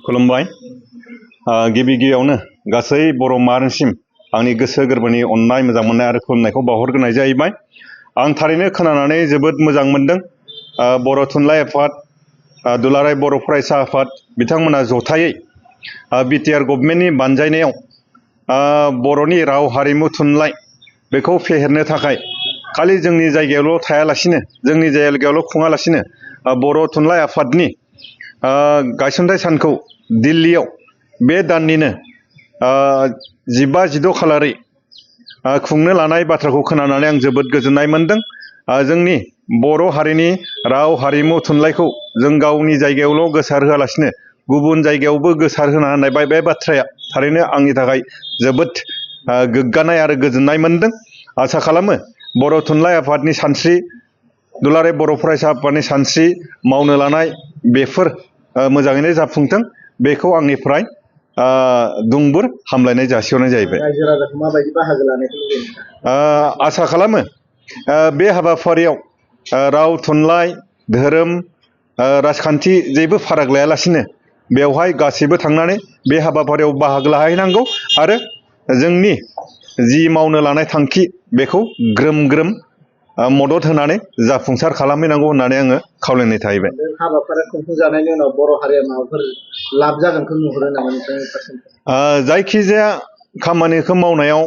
खुलुमबाय गिबि गिबियावनो गासै बर' माहारिसिम आंनि गोसो गोरबोनि अननाय मोजां मोननाय आरो खुलुमनायखौ बावहरग्रोनाय जाहैबाय। आं थारैनो खोनानानै जोबोद मोजां मोनदों। बर' थुनलाइ आफाद, दुलाराय बर' फरायसा आफाद बिथांमोना जथायै बिटिआर गभर्नमेन्टनि बानजायनायाव बर'नि राव हारिमु थुनलाइ बेखौ फेहेरनो थाखाय खालि जोंनि जायगायावल' थायालासिनो, जोंनि जायगायावल' खुङालासिनो बर' थुनलाइ आफादनि गायसनथाइ सानखौ दिल्लीयाव बे दाननिनो 15-16 खालारै खुंनो लानाय बाथ्राखौ खोनानानै आं जोबोद गोजोननाय मोनदों। जोंनि बर' हारिनि राव हारिमु थुनलाइखौ जों गावनि जायगायावल' गोसारहोआलासिनो गुबुन जायगायावबो गोसारहोना होनाय बे बाथ्राया थारैनो आंनि थाखाय जोबोद गोग्गानाय आरो गोजोननाय मोनदों। आसा खालामो बर' थुनलाइ आफादनि सानस्रि, दुलाराय बर' फरायसा आफादनि सानस्रि मावनो लानाय बेफोर मोजाङैनो जाफुंथों, बेखौ आंनिफ्राय दुंबुर हामलायनाय जासिहरनाय जाहैबाय। रायजो राजाखौ माबायदि बाहागो लानायखौ लुबैयो? आसा खालामो बे हाबाफारियाव राव, थुनलाइ, धोरोम, राजखान्थि जेबो फाराग लायालासिनो बेवहाय गासैबो थांनानै बे हाबाफारियाव बाहागो लाहैनांगौ आरो जोंनि जि मावनो लानाय थांखि बेखौ ग्रोम ग्रोम मदद होनानै जाफुंसार खालामहैनांगौ होननानै आङो खावलायनाय थाहैबाय। बे हाबाफारिया खुंफुंजानायनि उनाव बर' हारिया माबाफोर लाब जागोनखौ नुहुरो नामा नोंथांनि फारसे? जायखिजाया खामानिखौ मावनायाव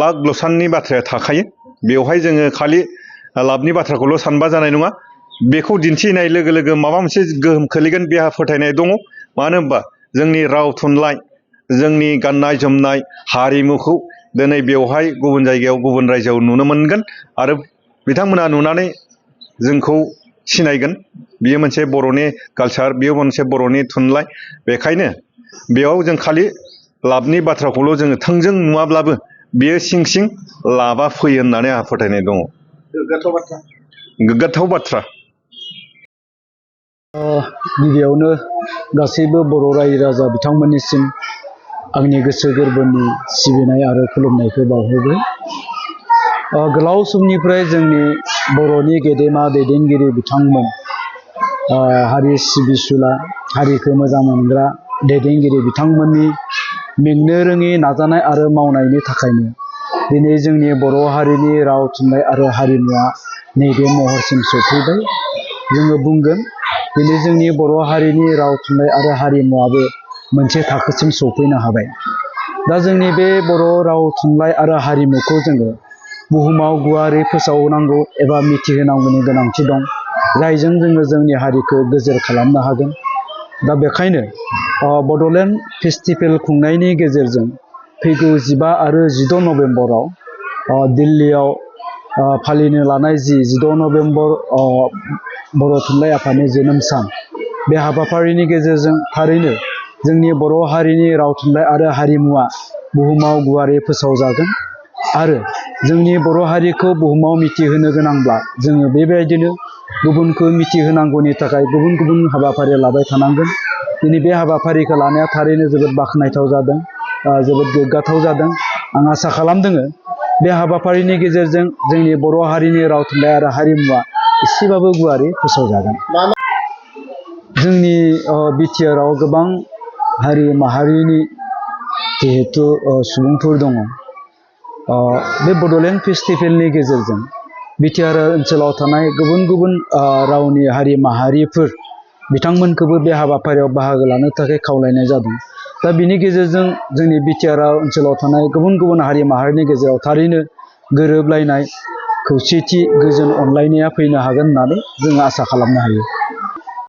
लाब लसाननि बाथ्राया थाखायो। बेवहाय जोङो खालि लाबनि बाथ्राखौल' सानबा जानाय नङा। बेखौ दिन्थिनाय लोगो लोगो माबा मोनसे गोहोम खोलैगोन बेहा फोथायनाय दङ। मानो होनबा जोंनि राव थुनलाइ, जोंनि गाननाय जोमनाय, हारिमुखौ दिनै बेवहाय गुबुन जायगायाव, गुबुन रायजोआव नुनो मोनगोन आरो बिथांमोना नुनानै जोंखौ सिनायगोन। बियो मोनसे बर'नि कालचार, बियो मोनसे बर'नि थुनलाइ। बेखायनो बेयाव जों खालि लाबनि बाथ्राखौल' जोङो थोंजों नुवाब्लाबो बियो सिं सिं लाबा फैयो होननानै आंहा फोथायनाय दङ। गोग्गाथाव बाथ्रा। गोग्गाथाव बाथ्रा। गिबियावनो गासैबो बर' रायजो राजा बिथांमोननिसिम आंनि गोसो गोरबोनि सिबिनाय आरो खुलुमनायखौ बावहरबाय। गोलाव समनिफ्राय जोंनि बर'नि गेदेमा दैदेनगिरि बिथांमोन, हारि सिबिसुला, हारिखौ मोजां मोनग्रा दैदेनगिरि बिथांमोननि मेंनो रोङि नाजानाय आरो मावनायनि थाखायनो दिनै जोंनि बर' हारिनि राव, थुनलाइ आरो हारिमुवा नैबे महरसिम सफैबाय। जोङो बुंगोन दिनै जोंनि बर' हारिनि राव, थुनलाइ आरो हारिमुवाबो मोनसे थाखोसिम सफैनो हाबाय। दा जोंनि बे बर' राव, थुनलाइ आरो हारिमुखौ जोङो बुहुमाव गुवारै फोसावनांगौ एबा मिथिहोनांगौनि गोनांथि दं, जायजों जोङो जोंनि हारिखौ गोजोर खालामनो हागोन। दा बेखायनो बड'लेण्ड फेस्टिभेल खुंनायनि गेजेरजों फैगौ 15 आरो 16 नभेम्बराव दिल्लीयाव फालिनो लानाय 16 नभेम्बर बर' थुनलाइ आफादनि जोनोम सान, बे हाबाफारिनि गेजेरजों थारैनो जोंनि बर' हारिनि राव, थुनलाइ आरो हारिमुवा बुहुमाव गुवारै फोसावजागोन। आरो जोंनि बर' हारिखौ बुहुमाव मिथिहोनो गोनांब्ला जोङो बेबायदिनो गुबुनखौ मिथिहोनांगौनि थाखाय गुबुन गुबुन हाबाफारि लाबाय थानांगोन। दिनै बे हाबाफारिखौ लानाया थारैनो जोबोद बाख्नायथाव जादों, जोबोद गोग्गाथाव जादों। आं आसा खालामदों बे हाबाफारिनि गेजेरजों जोंनि बर' हारिनि राव, थुनलाइ आरो हारिमुवा एसेबाबो गुवारै फोसावजागोन। जोंनि बिटिआरआव गोबां हारि माहारिनि जिहेथु सुबुंफोर दङ। बे बड'लेण्ड फेस्टिभेलनि गेजेरजों बिटिआर ओनसोलाव थानाय गुबुन गुबुन रावनि हारि माहारिफोर बिथांमोनखौबो बे हाबाफारियाव बाहागो लानो थाखाय खावलायनाय जादों। दा बिनि गेजेरजों जोंनि बिटिआर ओनसोलाव थानाय गुबुन गुबुन हारि माहारिनि गेजेराव थारैनो गोरोबलायनाय, खौसेथि, गोजोन, अनलायनाया फैनो हागोन होननानै जोङो आसा खालामनो हायो।